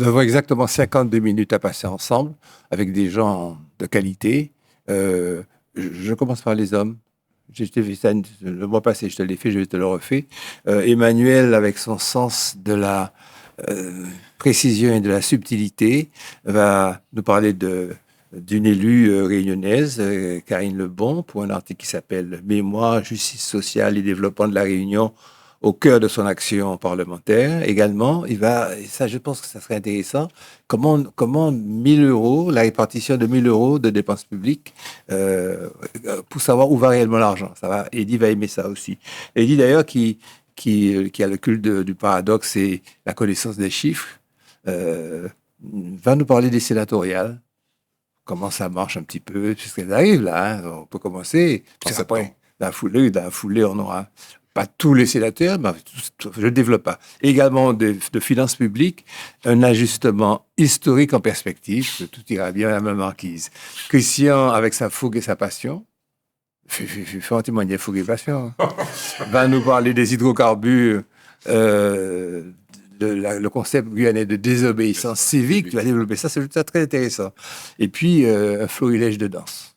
Nous avons exactement 52 minutes à passer ensemble avec des gens de qualité. Je commence par les hommes. J'ai fait ça le mois passé, je te l'ai fait, je te le refais. Emmanuel, avec son sens de la précision et de la subtilité, va nous parler d'une élue réunionnaise, Karine Lebon, pour un article qui s'appelle « Mémoire, justice sociale et développement de la Réunion » au cœur de son action parlementaire. Également, et ça je pense que ça serait intéressant, comment 1 000 euros, la répartition de 1 000 euros de dépenses publiques, pour savoir où va réellement l'argent. Ça va, Eddy va aimer ça aussi. Eddy d'ailleurs qui a le culte du paradoxe et la connaissance des chiffres, va nous parler des sénatoriales, comment ça marche un petit peu, puisqu'elles arrivent là, hein. On peut commencer. Après, dans la foulée, on aura pas tous les sénateurs, mais je ne développe pas. Également de finances publiques, un ajustement historique en perspective, que tout ira bien à la même marquise. Christian, avec sa fougue et sa passion, fait en témoigner fougue et passion, va nous parler des hydrocarbures, le concept guyanais de désobéissance civique. Tu vas développer ça, c'est très intéressant. Et puis, un florilège de danse.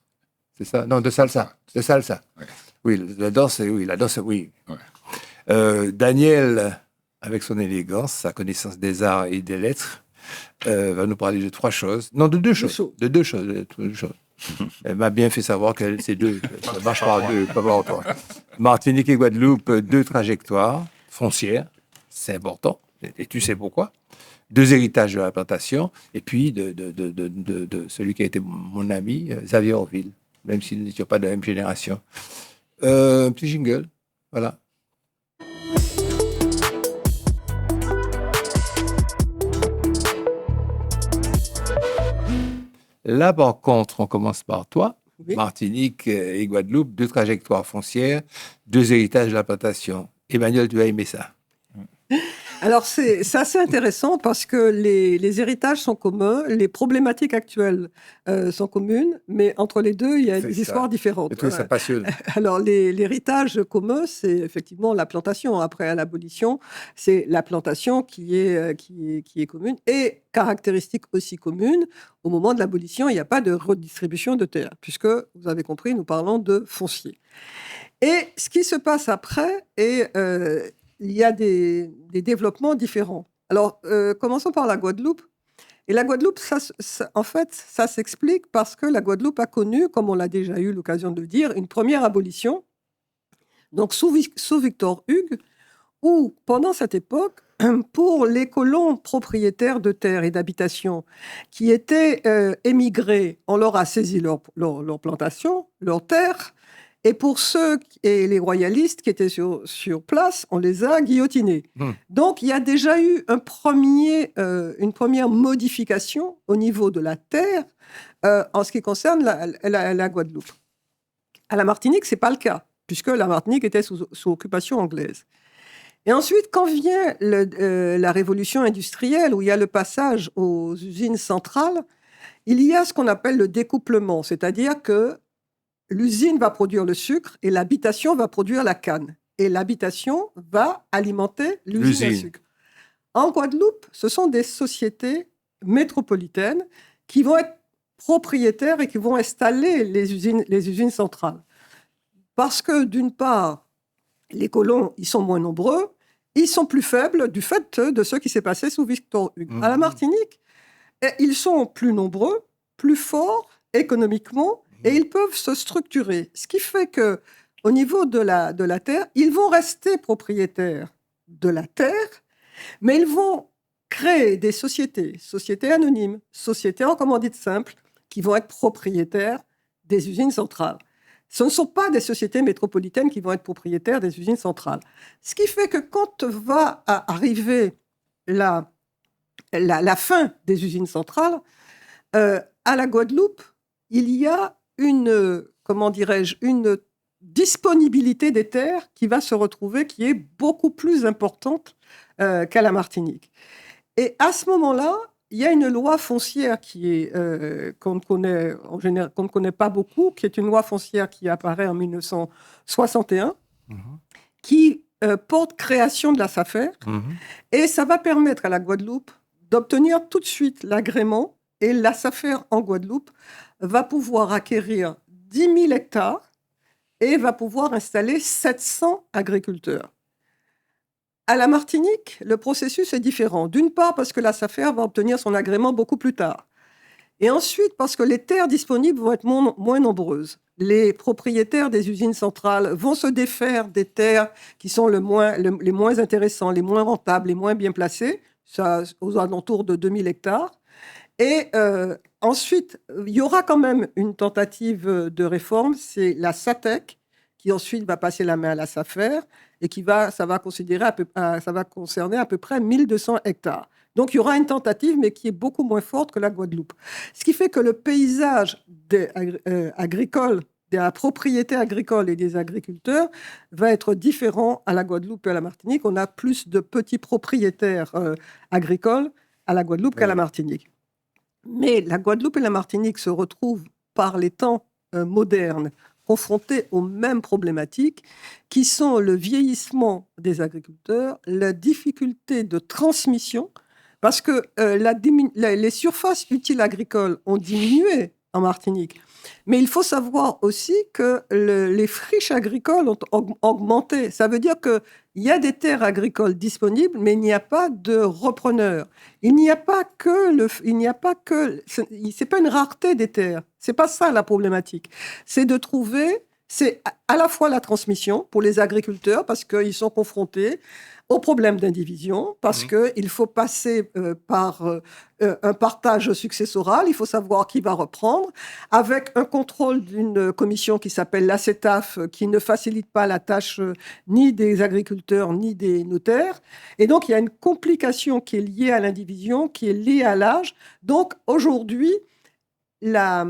C'est ça? Non, de salsa. De salsa. Ouais. Oui, la danse, oui. Ouais. Daniel, avec son élégance, sa connaissance des arts et des lettres, va nous parler de 3 choses. Non, de 2 choses. De 2 choses. Elle m'a bien fait savoir que c'est 2. Ça marche par 2, pas par 3. Martinique et Guadeloupe, 2 trajectoires foncières. C'est important. Et tu sais pourquoi. 2 héritages de la plantation. Et puis, de celui qui a été mon ami, Xavier Orville, même si nous n'étions pas de la même génération. Un petit jingle, voilà. Là, par contre, on commence par toi. Oui. Martinique et Guadeloupe, 2 trajectoires foncières, 2 héritages de la plantation. Emmanuel, tu as aimé ça? Alors, c'est assez intéressant parce que les héritages sont communs, les problématiques actuelles sont communes, mais entre les deux, il y a des histoires différentes. Je trouve ça passionnant. Alors, l'héritage commun, c'est effectivement la plantation. Après, à l'abolition, c'est la plantation qui est commune et caractéristique aussi commune. Au moment de l'abolition, il n'y a pas de redistribution de terres, puisque, vous avez compris, nous parlons de foncier. Et ce qui se passe après est... il y a des développements différents. Alors, commençons par la Guadeloupe. Et la Guadeloupe, en fait, ça s'explique parce que la Guadeloupe a connu, comme on l'a déjà eu l'occasion de le dire, une première abolition, donc sous Victor Hugues, où, pendant cette époque, pour les colons propriétaires de terres et d'habitations qui étaient émigrés, on leur a saisi leur plantation, leurs terres. Et pour ceux et les royalistes qui étaient sur place, on les a guillotinés. Donc, il y a déjà eu une première modification au niveau de la terre en ce qui concerne la Guadeloupe. À la Martinique, ce n'est pas le cas, puisque la Martinique était sous occupation anglaise. Et ensuite, quand vient la révolution industrielle, où il y a le passage aux usines centrales, il y a ce qu'on appelle le découplement, c'est-à-dire que l'usine va produire le sucre et l'habitation va produire la canne. Et l'habitation va alimenter l'usine à sucre. En Guadeloupe, ce sont des sociétés métropolitaines qui vont être propriétaires et qui vont installer les usines centrales. Parce que, d'une part, les colons, ils sont moins nombreux, ils sont plus faibles du fait de ce qui s'est passé sous Victor Hugues. À la Martinique, ils sont plus nombreux, plus forts économiquement, et ils peuvent se structurer. Ce qui fait qu'au niveau de la terre, ils vont rester propriétaires de la terre, mais ils vont créer des sociétés anonymes, sociétés en commandite simple, qui vont être propriétaires des usines centrales. Ce ne sont pas des sociétés métropolitaines qui vont être propriétaires des usines centrales. Ce qui fait que quand va arriver la fin des usines centrales, à la Guadeloupe, il y a une disponibilité des terres qui va se retrouver, qui est beaucoup plus importante qu'à la Martinique. Et à ce moment-là, il y a une loi foncière qu'on ne connaît pas beaucoup, qui est une loi foncière qui apparaît en 1961, qui porte création de la SAFER, et ça va permettre à la Guadeloupe d'obtenir tout de suite l'agrément, et la SAFER en Guadeloupe va pouvoir acquérir 10 000 hectares et va pouvoir installer 700 agriculteurs. À la Martinique, le processus est différent. D'une part, parce que la SAFER va obtenir son agrément beaucoup plus tard. Et ensuite, parce que les terres disponibles vont être moins nombreuses. Les propriétaires des usines centrales vont se défaire des terres qui sont les moins intéressants, les moins rentables, les moins bien placées, ça, aux alentours de 2000 hectares. Et ensuite, il y aura quand même une tentative de réforme, c'est la SATEC, qui ensuite va passer la main à la SAFER, et ça va concerner à peu près 1200 hectares. Donc, il y aura une tentative, mais qui est beaucoup moins forte que la Guadeloupe. Ce qui fait que le paysage agricole, de la propriété agricole et des agriculteurs va être différent à la Guadeloupe et à la Martinique. On a plus de petits propriétaires agricoles à la Guadeloupe qu'à la Martinique. Mais la Guadeloupe et la Martinique se retrouvent par les temps modernes confrontés aux mêmes problématiques qui sont le vieillissement des agriculteurs, la difficulté de transmission, parce que les surfaces utiles agricoles ont diminué en Martinique. Mais il faut savoir aussi que les friches agricoles ont augmenté. Ça veut dire qu'il y a des terres agricoles disponibles, mais il n'y a pas de repreneurs. C'est pas une rareté des terres. C'est pas ça la problématique. C'est de trouver, c'est à la fois la transmission pour les agriculteurs parce qu'ils sont confrontés au problème d'indivision, parce qu'il faut passer par un partage successoral, il faut savoir qui va reprendre, avec un contrôle d'une commission qui s'appelle l'ACETAF, qui ne facilite pas la tâche ni des agriculteurs, ni des notaires. Et donc, il y a une complication qui est liée à l'indivision, qui est liée à l'âge. Donc, aujourd'hui, la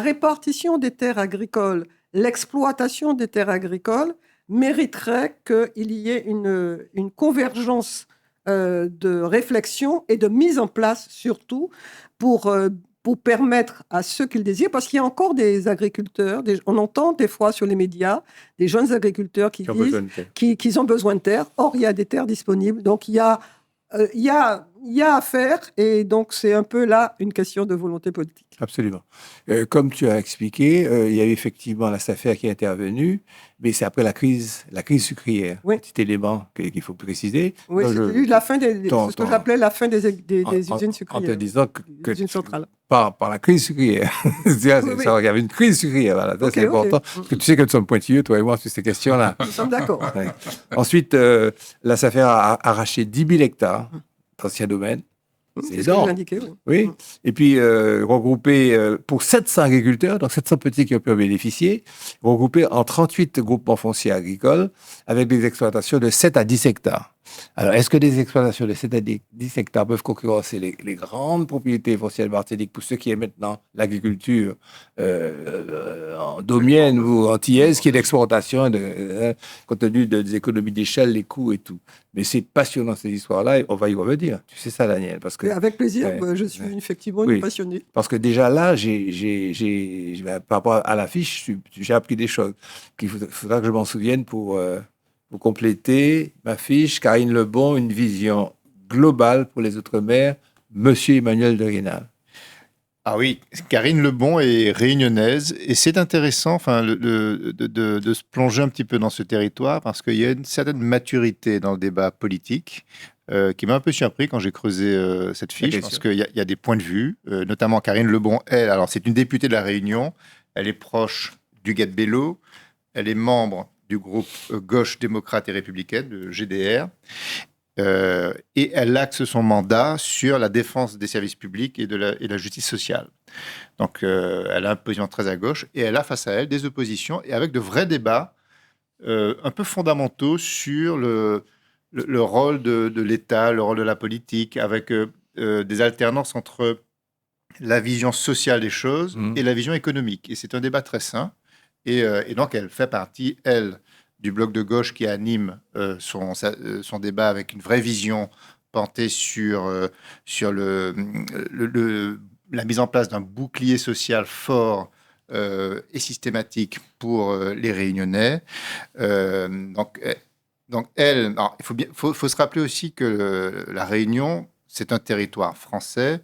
répartition des terres agricoles, l'exploitation des terres agricoles mériterait qu'il y ait une convergence de réflexion et de mise en place, surtout, pour permettre à ceux qui le désirent, parce qu'il y a encore des agriculteurs, on entend des fois sur les médias, des jeunes agriculteurs qui disent qu'ils ont besoin de terres. Or, il y a des terres disponibles. Donc, il y a à faire, et donc c'est un peu là une question de volonté politique. Absolument. Comme tu as expliqué, il y a eu effectivement la SAFER qui est intervenue, mais c'est après la crise sucrière. Oui. Petit élément qu'il faut préciser. Oui, c'est ce que j'appelais la fin des usines sucrières. En te disant que usines centrales. Par la crise sucrière. Il y avait une crise sucrière. Voilà. C'est important. Parce que tu sais que nous sommes pointilleux, toi et moi, sur ces questions-là. Nous sommes d'accord. Ouais. Ensuite, la SAFER a arraché 10 000 hectares d'anciens domaines. C'est énorme. Ce que j'ai indiqué, oui. Et puis, regroupé pour 700 agriculteurs, donc 700 petits qui ont pu en bénéficier, regroupés en 38 groupements fonciers agricoles avec des exploitations de 7 à 10 hectares. Alors, est-ce que des exploitations de 7 à 10 hectares peuvent concurrencer les grandes propriétés foncières de Martinique pour ce qui est maintenant l'agriculture domienne ou antillaise, qui est l'exportation compte tenu des économies d'échelle, les coûts et tout. Mais c'est passionnant ces histoires-là et on va y revenir. Tu sais ça, Daniel, parce que avec plaisir. Je suis effectivement une passionnée. Parce que déjà là, par rapport à la fiche, j'ai appris des choses qu'il faudra que je m'en souvienne pour compléter ma fiche. Karine Lebon, une vision globale pour les Outre-mer, Monsieur Emmanuel de Rênal. Ah oui, Karine Lebon est réunionnaise et c'est intéressant de se plonger un petit peu dans ce territoire parce qu'il y a une certaine maturité dans le débat politique qui m'a un peu surpris quand j'ai creusé cette fiche parce qu'il y a des points de vue, notamment Karine Lebon, alors c'est une députée de la Réunion, elle est proche du Bello, elle est membre du groupe Gauche démocrate et républicaine, de GDR, et elle axe son mandat sur la défense des services publics et de la justice sociale. Donc, elle a un position très à gauche et elle a face à elle des oppositions et avec de vrais débats un peu fondamentaux sur le rôle de l'État, le rôle de la politique, avec des alternances entre la vision sociale des choses et la vision économique. Et c'est un débat très sain. Et donc, elle fait partie, elle, du bloc de gauche qui anime son débat avec une vraie vision portée sur la mise en place d'un bouclier social fort et systématique pour les Réunionnais. Donc, Donc, alors, faut se rappeler aussi que la Réunion, c'est un territoire français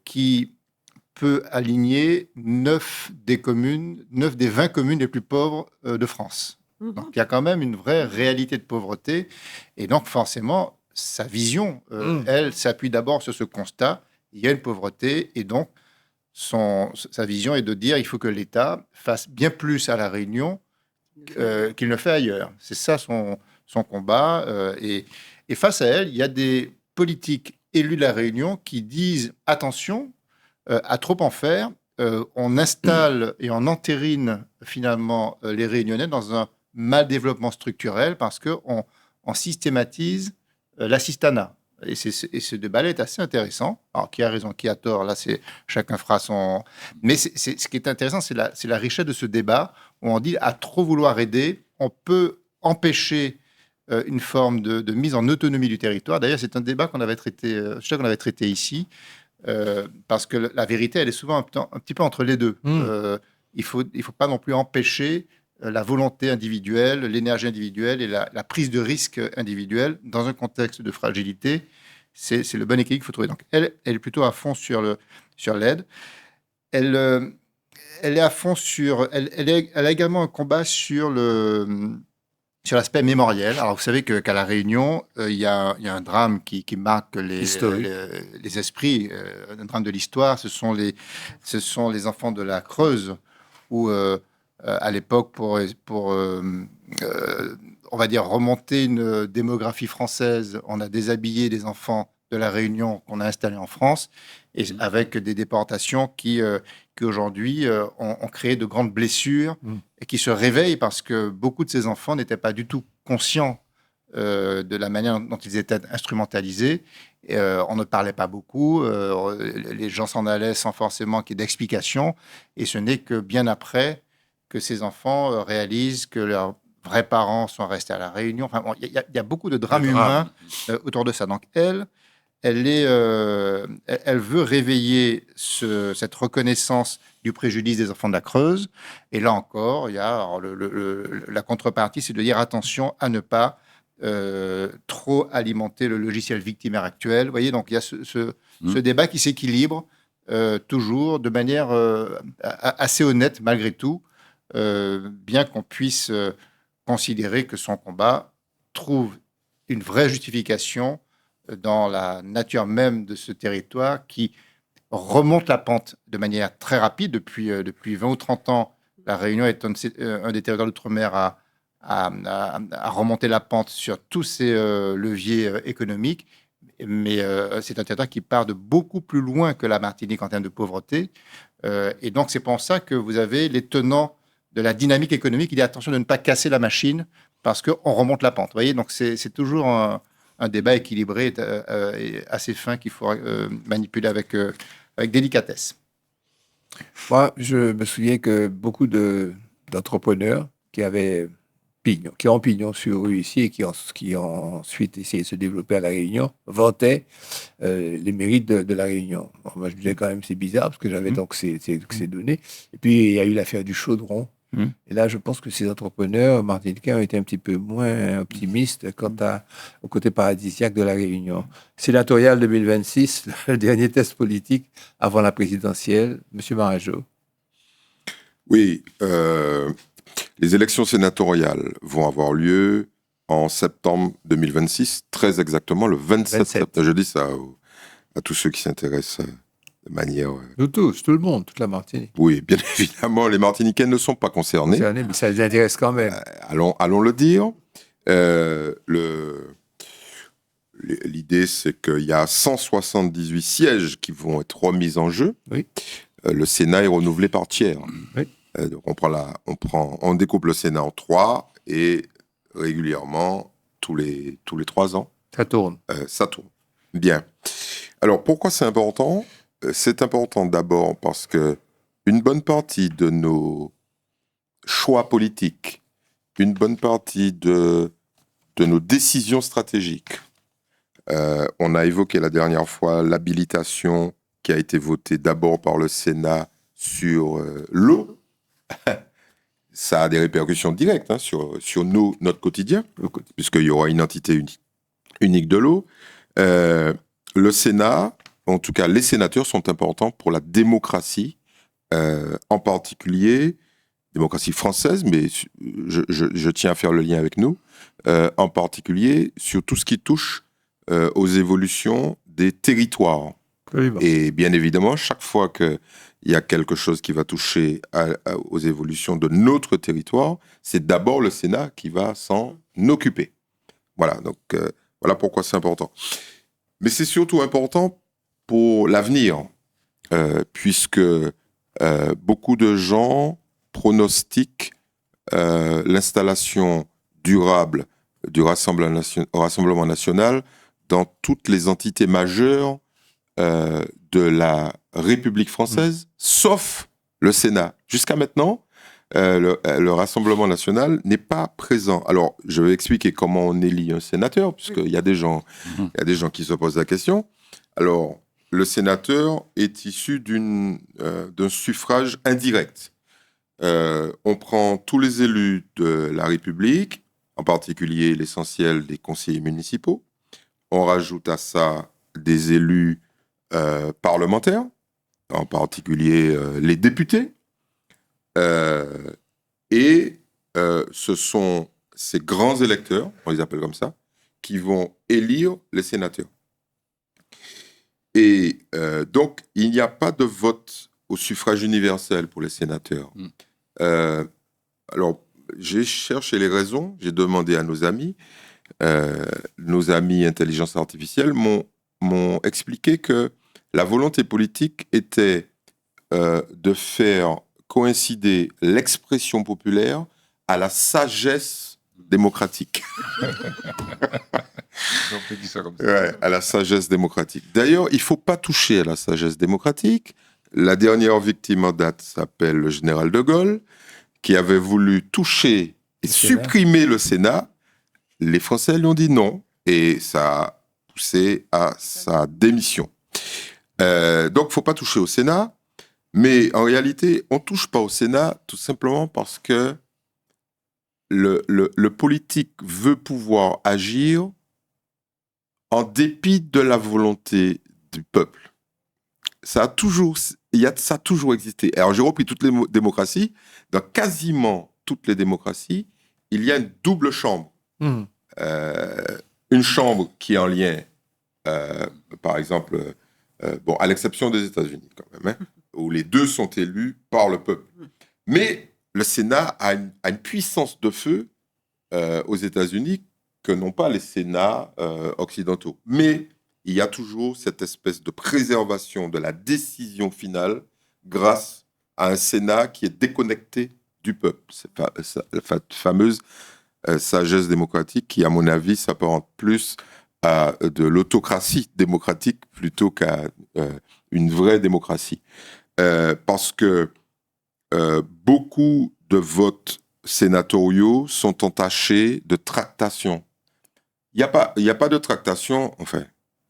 qui peut aligner 9 des 20 communes les plus pauvres de France. Donc, il y a quand même une vraie réalité de pauvreté. Et donc, forcément, sa vision, elle, s'appuie d'abord sur ce constat. Il y a une pauvreté. Et donc, sa vision est de dire il faut que l'État fasse bien plus à La Réunion qu'il ne fait ailleurs. C'est ça son combat. Et face à elle, il y a des politiques élus de La Réunion qui disent attention, à trop en faire, on installe et on entérine finalement les Réunionnais dans un mal développement structurel parce qu'on systématise l'assistanat. Et ce débat-là est assez intéressant. Alors, qui a raison, qui a tort, là, chacun fera son... Mais ce qui est intéressant, c'est la richesse de ce débat où on dit à trop vouloir aider, on peut empêcher une forme de mise en autonomie du territoire. D'ailleurs, c'est un débat qu'on avait traité ici. Parce que la vérité, elle est souvent un petit peu entre les deux. Il faut pas non plus empêcher la volonté individuelle, l'énergie individuelle et la prise de risque individuelle dans un contexte de fragilité. C'est le bon équilibre qu'il faut trouver. Donc, elle est plutôt à fond sur l'aide. Elle est à fond elle a également un combat sur l'aspect mémoriel. Alors, vous savez qu'à La Réunion, il y a un drame qui marque les esprits, un drame de l'histoire. Ce sont les enfants de la Creuse, où, à l'époque, pour on va dire, remonter une démographie française, on a déshabillé des enfants de La Réunion qu'on a installés en France, et avec des déportations qui aujourd'hui ont créé de grandes blessures et qui se réveillent parce que beaucoup de ces enfants n'étaient pas du tout conscients de la manière dont ils étaient instrumentalisés. On ne parlait pas beaucoup, les gens s'en allaient sans forcément qu'il y ait d'explication, et ce n'est que bien après que ces enfants réalisent que leurs vrais parents sont restés à La Réunion. Enfin, il y a beaucoup de drames humains autour de ça. Donc, elle veut réveiller cette reconnaissance du préjudice des enfants de la Creuse. Et là encore, il y a la contrepartie, c'est de dire attention à ne pas trop alimenter le logiciel victimaire actuel. Vous voyez, donc il y a ce débat qui s'équilibre toujours de manière assez honnête malgré tout, bien qu'on puisse considérer que son combat trouve une vraie justification dans la nature même de ce territoire qui remonte la pente de manière très rapide. Depuis 20 ou 30 ans, La Réunion est un des territoires d'outre-mer à remonter la pente sur tous ces leviers économiques. Mais c'est un territoire qui part de beaucoup plus loin que la Martinique en termes de pauvreté. Et donc, c'est pour ça que vous avez les tenants de la dynamique économique qui disent attention de ne pas casser la machine parce qu'on remonte la pente. Vous voyez, donc c'est toujours un débat équilibré et assez fin qu'il faut manipuler avec délicatesse. Moi, je me souviens que beaucoup d'entrepreneurs qui ont pignon sur rue ici et qui ont ensuite essayé de se développer à La Réunion vantaient les mérites de La Réunion. Bon, moi, je disais quand même c'est bizarre parce que j'avais donc ces données. Et puis, il y a eu l'affaire du chaudron. Et là, je pense que ces entrepreneurs martiniquais ont été un petit peu moins optimistes quant au côté paradisiaque de La Réunion. Sénatorial 2026, le dernier test politique avant la présidentielle. Monsieur Marajo. Oui, les élections sénatoriales vont avoir lieu en septembre 2026, très exactement le 27 septembre. Je dis ça à tous ceux qui s'intéressent de manière... Nous tous, tout le monde, toute la Martinique. Oui, bien évidemment, les Martiniquais ne sont pas concernés. Mais ça les intéresse quand même. Allons le dire. L'idée, c'est qu'il y a 178 sièges qui vont être remis en jeu. Oui. Le Sénat est renouvelé par tiers. Oui. Donc on découpe le Sénat en 3 et régulièrement, tous les 3 ans. Ça tourne. Ça tourne. Bien. Alors, pourquoi c'est important ? C'est important d'abord parce que une bonne partie de nos choix politiques, une bonne partie de nos décisions stratégiques, on a évoqué la dernière fois l'habilitation qui a été votée d'abord par le Sénat sur l'eau. ça a des répercussions directes sur notre quotidien, puisqu'il y aura une entité unique de l'eau. Le Sénat, en tout cas les sénateurs, sont importants pour la démocratie, en particulier démocratie française, mais je tiens à faire le lien avec nous, en particulier sur tout ce qui touche aux évolutions des territoires. Absolument. Et bien évidemment, chaque fois qu'il y a quelque chose qui va toucher aux évolutions de notre territoire, c'est d'abord le Sénat qui va s'en occuper. Voilà, donc voilà pourquoi c'est important. Mais c'est surtout important pour l'avenir, puisque beaucoup de gens pronostiquent l'installation durable du Rassemblement national dans toutes les entités majeures de la République française, sauf le Sénat. Jusqu'à maintenant, le Rassemblement national n'est pas présent. Alors, je vais expliquer comment on élit un sénateur, puisqu'il y a des gens qui se posent la question. Alors, le sénateur est issu d'un suffrage indirect. On prend tous les élus de la République, en particulier l'essentiel des conseillers municipaux. On rajoute à ça des élus parlementaires, en particulier les députés. Et ce sont ces grands électeurs, on les appelle comme ça, qui vont élire les sénateurs. Et donc, il n'y a pas de vote au suffrage universel pour les sénateurs. Alors, j'ai cherché les raisons, j'ai demandé à nos amis intelligence artificielle m'ont expliqué que la volonté politique était de faire coïncider l'expression populaire à la sagesse démocratique. On peut dire ça comme ça. Ouais, à la sagesse démocratique. D'ailleurs, il ne faut pas toucher à la sagesse démocratique. La dernière victime en date s'appelle le général de Gaulle, qui avait voulu toucher et supprimer le Sénat. Les Français lui ont dit non, et ça a poussé à sa démission. Donc, il ne faut pas toucher au Sénat, mais en réalité, on ne touche pas au Sénat tout simplement parce que le politique veut pouvoir agir en dépit de la volonté du peuple. Ça a toujours existé. Alors, j'ai repris toutes les démocraties. Dans quasiment toutes les démocraties, il y a une double chambre. Une chambre qui est en lien, par exemple, à l'exception des États-Unis quand même, où les deux sont élus par le peuple. Mais le Sénat a une puissance de feu aux États-Unis que n'ont pas les Sénats occidentaux. Mais il y a toujours cette espèce de préservation de la décision finale grâce à un Sénat qui est déconnecté du peuple. C'est la fameuse sagesse démocratique qui, à mon avis, s'apparente plus à de l'autocratie démocratique plutôt qu'à une vraie démocratie. Parce que beaucoup de votes sénatoriaux sont entachés de tractations. Il n'y a pas de tractation, enfin,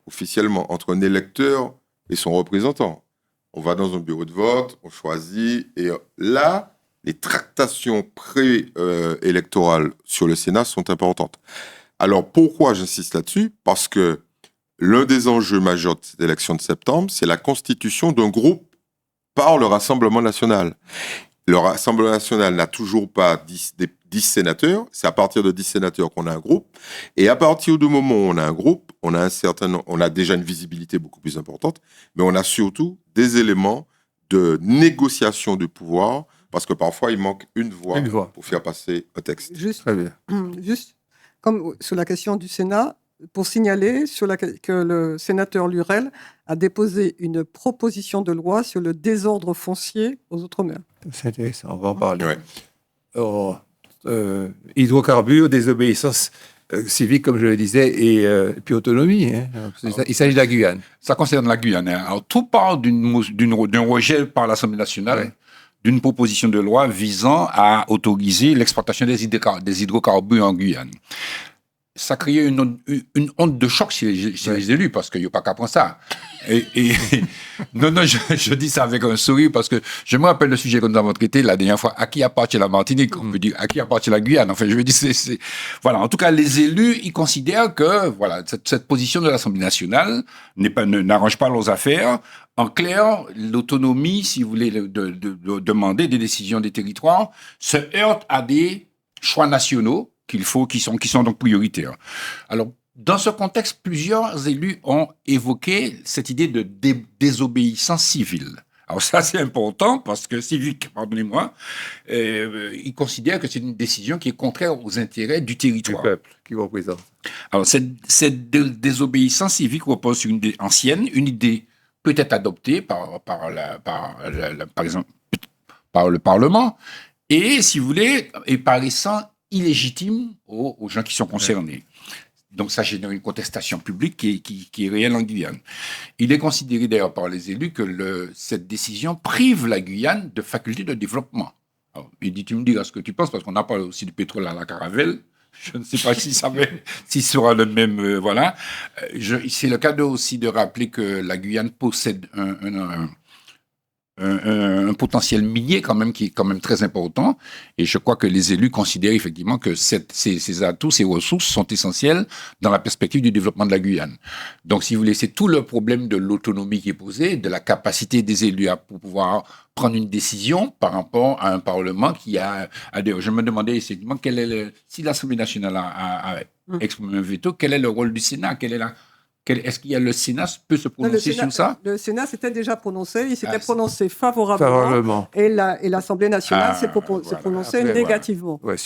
officiellement, entre un électeur et son représentant. On va dans un bureau de vote, on choisit, et là, les tractations pré-électorales sur le Sénat sont importantes. Alors, pourquoi j'insiste là-dessus ? Parce que l'un des enjeux majeurs de cette élection de septembre, c'est la constitution d'un groupe par le Rassemblement national. Le Rassemblement national n'a toujours pas 10 sénateurs. C'est à partir de 10 sénateurs qu'on a un groupe. Et à partir du moment où on a un groupe, on a déjà une visibilité beaucoup plus importante, mais on a surtout des éléments de négociation du pouvoir, parce que parfois, il manque une voix pour faire passer un texte. Juste, Très bien. juste comme sur la question du Sénat, pour signaler que le sénateur Lurel a déposé une proposition de loi sur le désordre foncier aux Outre-mer. C'est intéressant, on va en parler. Ouais. Alors, hydrocarbures, désobéissance civique, comme je le disais, et puis autonomie. Il s'agit de la Guyane. Ça concerne la Guyane. Alors, tout part d'un rejet par l'Assemblée nationale d'une proposition de loi visant à autoriser l'exploitation des hydrocarbures en Guyane. ça crée une onde de choc chez les élus, parce qu'il n'y a pas qu'à prendre ça. Non, je dis ça avec un sourire, parce que je me rappelle le sujet que nous avons traité la dernière fois, à qui appartient la Martinique, on peut dire, à qui appartient la Guyane. Enfin, je veux dire, voilà. En tout cas, les élus, ils considèrent que, voilà, cette position de l'Assemblée nationale n'arrange pas leurs affaires. En clair, l'autonomie, si vous voulez, de demander des décisions des territoires, se heurte à des choix nationaux qui sont donc prioritaires. Alors, dans ce contexte, plusieurs élus ont évoqué cette idée de désobéissance civile. Alors ça, c'est important parce que civique, pardonnez-moi, ils considèrent que c'est une décision qui est contraire aux intérêts du territoire. Du peuple qui représente. Alors, cette désobéissance civique repose sur une idée ancienne, une idée peut-être adoptée par exemple, par le Parlement, et, si vous voulez, est paraissant illégitime aux gens qui sont concernés. Donc, ça génère une contestation publique qui est réelle en Guyane. Il est considéré d'ailleurs par les élus que cette décision prive la Guyane de facultés de développement. Alors, il dit, tu me diras ce que tu penses, parce qu'on a parlé aussi du pétrole à la Caravelle. Je ne sais pas s'il sera le même. Voilà. C'est le cas aussi de rappeler que la Guyane possède un potentiel minier quand même qui est quand même très important, et je crois que les élus considèrent effectivement que ces atouts, ces ressources sont essentielles dans la perspective du développement de la Guyane. Donc, si vous voulez, c'est tout le problème de l'autonomie qui est posé, de la capacité des élus à pouvoir prendre une décision par rapport à un Parlement qui a je me demandais effectivement si l'Assemblée nationale a exprimé un veto, quel est le rôle du Sénat, est-ce qu'il y a le Sénat peut se prononcer sur ça? Le Sénat s'était déjà prononcé, il s'était prononcé favorablement. Et l'Assemblée nationale s'est prononcée négativement. Ouais,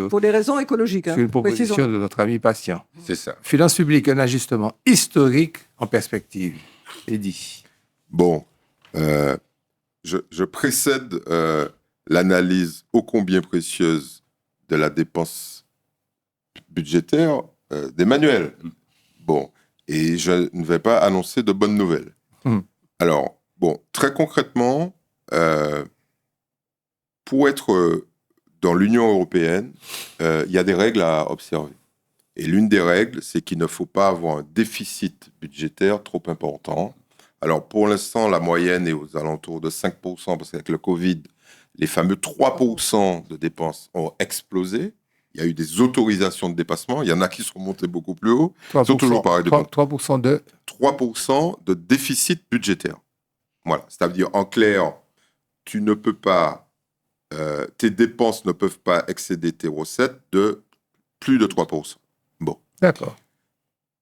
pour des raisons écologiques. C'est une proposition de notre ami Patient. C'est ça. Finances publiques, un ajustement historique en perspective. Eddy. Bon, je précède l'analyse ô combien précieuse de la dépense budgétaire d'Emmanuel. Bon. Et je ne vais pas annoncer de bonnes nouvelles. Alors, bon, très concrètement, pour être dans l'Union européenne, il y a des règles à observer. Et l'une des règles, c'est qu'il ne faut pas avoir un déficit budgétaire trop important. Alors, pour l'instant, la moyenne est aux alentours de 5%, parce qu'avec le Covid, les fameux 3% de dépenses ont explosé. Il y a eu des autorisations de dépassement. Il y en a qui sont montées beaucoup plus haut. 3%, sont toujours pareil. 3% de 3% de déficit budgétaire. Voilà. C'est-à-dire, en clair, tu ne peux pas, tes dépenses ne peuvent pas excéder tes recettes de plus de 3%. Bon. D'accord.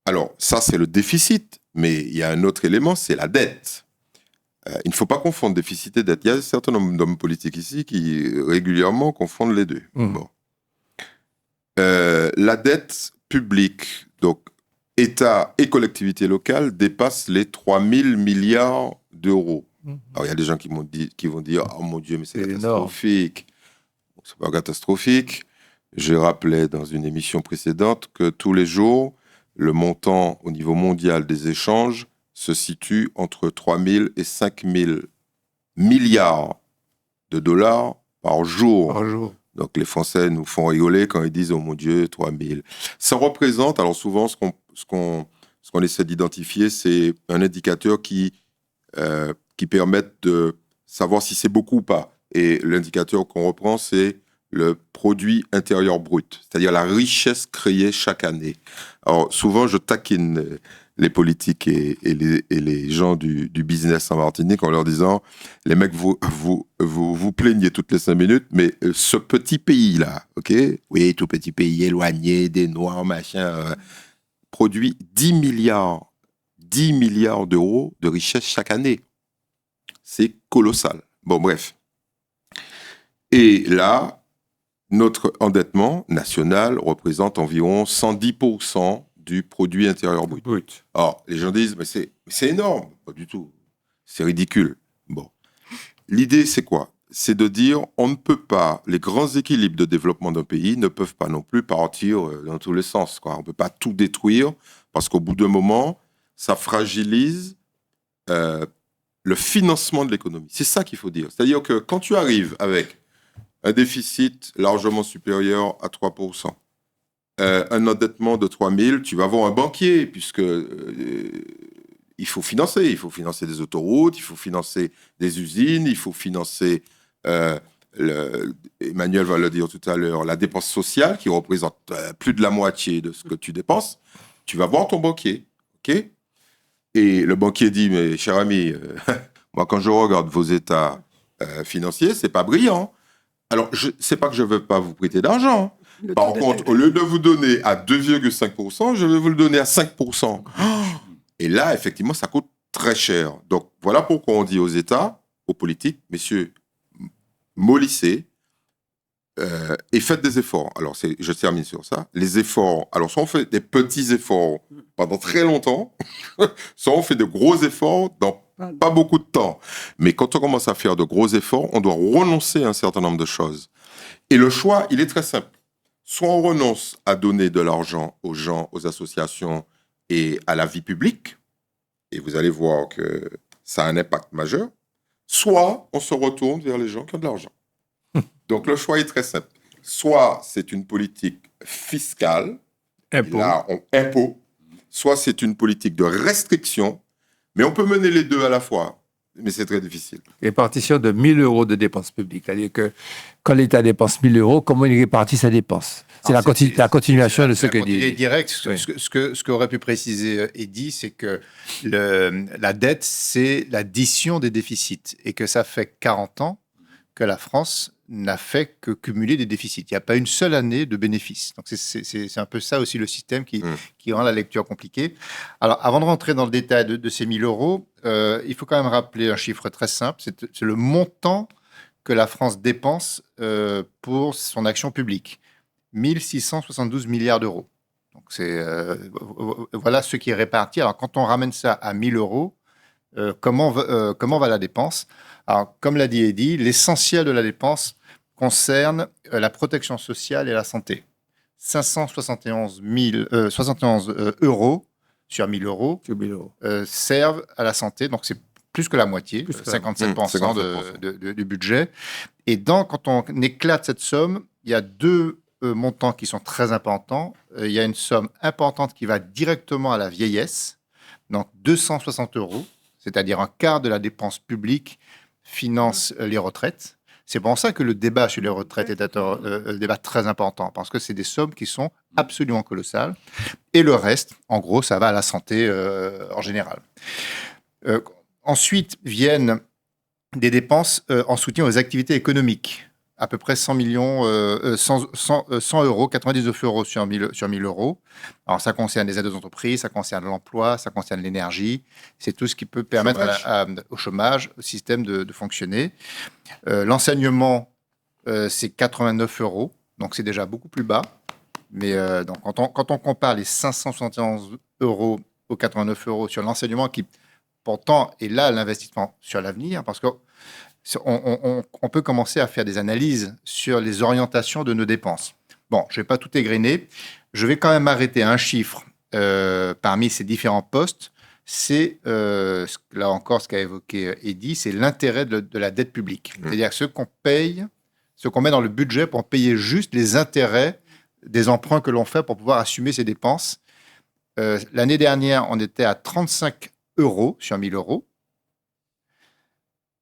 Alors, ça, c'est le déficit. Mais il y a un autre élément, c'est la dette. Il ne faut pas confondre déficit et dette. Il y a un certain nombre d'hommes politiques ici qui régulièrement confondent les deux. Bon. La dette publique, donc État et collectivités locales, dépasse les 3 000 milliards d'euros. Alors, il y a des gens qui vont dire « Oh mon Dieu, mais c'est catastrophique ». C'est pas catastrophique. Je rappelais dans une émission précédente que tous les jours, le montant au niveau mondial des échanges se situe entre 3 000 et 5 000 milliards de dollars par jour. Par jour. Donc, les Français nous font rigoler quand ils disent « Oh mon Dieu, 3000 ». Ça représente, alors souvent, ce qu'on essaie d'identifier, c'est un indicateur qui permet de savoir si c'est beaucoup ou pas. Et l'indicateur qu'on reprend, c'est le produit intérieur brut, c'est-à-dire la richesse créée chaque année. Alors, souvent, je taquine les politiques et les gens du business en Martinique en leur disant « Les mecs, vous plaignez toutes les 5 minutes, mais ce petit pays-là, ok, oui, tout petit pays éloigné, des Noirs, machin, produit 10 milliards d'euros de richesse chaque année. C'est colossal. Bon, bref. Et là, notre endettement national représente environ 110% du produit intérieur brut. Alors, les gens disent, mais c'est énorme. Pas du tout. C'est ridicule. Bon. L'idée, c'est quoi? C'est de dire, on ne peut pas, les grands équilibres de développement d'un pays ne peuvent pas non plus partir dans tous les sens, quoi. On ne peut pas tout détruire, parce qu'au bout d'un moment, ça fragilise le financement de l'économie. C'est ça qu'il faut dire. C'est-à-dire que quand tu arrives avec un déficit largement supérieur à 3%, un endettement de 3 000, tu vas voir un banquier, puisque il faut financer. Il faut financer des autoroutes, il faut financer des usines, il faut financer, Emmanuel va le dire tout à l'heure, la dépense sociale, qui représente plus de la moitié de ce que tu dépenses. Tu vas voir ton banquier, ok? Et le banquier dit, mais cher ami, moi, quand je regarde vos états financiers, c'est pas brillant. Alors, c'est pas que je veux pas vous prêter d'argent. Par contre, au lieu de vous donner à 2,5%, je vais vous le donner à 5%. Et là, effectivement, ça coûte très cher. Donc, voilà pourquoi on dit aux États, aux politiques, messieurs, mollissez et faites des efforts. Alors, je termine sur ça. Les efforts, alors, soit on fait des petits efforts pendant très longtemps, soit on fait de gros efforts dans pas beaucoup de temps. Mais quand on commence à faire de gros efforts, on doit renoncer à un certain nombre de choses. Et le choix, il est très simple. Soit on renonce à donner de l'argent aux gens, aux associations et à la vie publique, et vous allez voir que ça a un impact majeur, soit on se retourne vers les gens qui ont de l'argent. Donc le choix est très simple. Soit c'est une politique fiscale, impôt, soit c'est une politique de restriction, mais on peut mener les deux à la fois. Mais c'est très difficile. Répartition de 1 000 € de dépenses publiques. C'est-à-dire que quand l'État dépense 1 000 € comment il répartit sa dépense? C'est la continuation de ce que dit. C'est direct. Ce qu'aurait pu préciser Eddy, c'est que la dette, c'est l'addition des déficits. Et que ça fait 40 ans que la France n'a fait que cumuler des déficits. Il n'y a pas une seule année de bénéfice. Donc, c'est un peu ça aussi le système qui rend la lecture compliquée. Alors, avant de rentrer dans le détail de ces 1 000 €, il faut quand même rappeler un chiffre très simple. C'est le montant que la France dépense pour son action publique. 1 672 milliards d'euros. Donc, voilà ce qui est réparti. Alors, quand on ramène ça à 1 000 €, comment va la dépense? Alors, comme l'a dit Eddy, l'essentiel de la dépense concerne la protection sociale et la santé. 571 € sur 1 000 € servent à la santé, donc c'est plus que la moitié, 57% du budget. Et quand on éclate cette somme, il y a deux montants qui sont très importants. Il y a une somme importante qui va directement à la vieillesse, donc 260 €, c'est-à-dire un quart de la dépense publique finance les retraites. C'est pour ça que le débat sur les retraites est un débat très important, parce que c'est des sommes qui sont absolument colossales. Et le reste, en gros, ça va à la santé en général. Ensuite viennent des dépenses en soutien aux activités économiques. À peu près 100 €, 99 € sur 1 000 €. Alors, ça concerne les aides aux entreprises, ça concerne l'emploi, ça concerne l'énergie. C'est tout ce qui peut permettre au chômage, au système de fonctionner. L'enseignement, c'est 89 €, donc c'est déjà beaucoup plus bas. Mais donc, quand on compare les 571 € aux 89 € sur l'enseignement, qui pourtant est là l'investissement sur l'avenir, parce que on peut commencer à faire des analyses sur les orientations de nos dépenses. Bon, je ne vais pas tout égrener. Je vais quand même arrêter un chiffre parmi ces différents postes. C'est, là encore, ce qu'a évoqué Eddy, c'est l'intérêt de la dette publique. C'est-à-dire ce qu'on paye, ce qu'on met dans le budget pour payer juste les intérêts des emprunts que l'on fait pour pouvoir assumer ces dépenses. L'année dernière, on était à 35 € sur 1 000 €.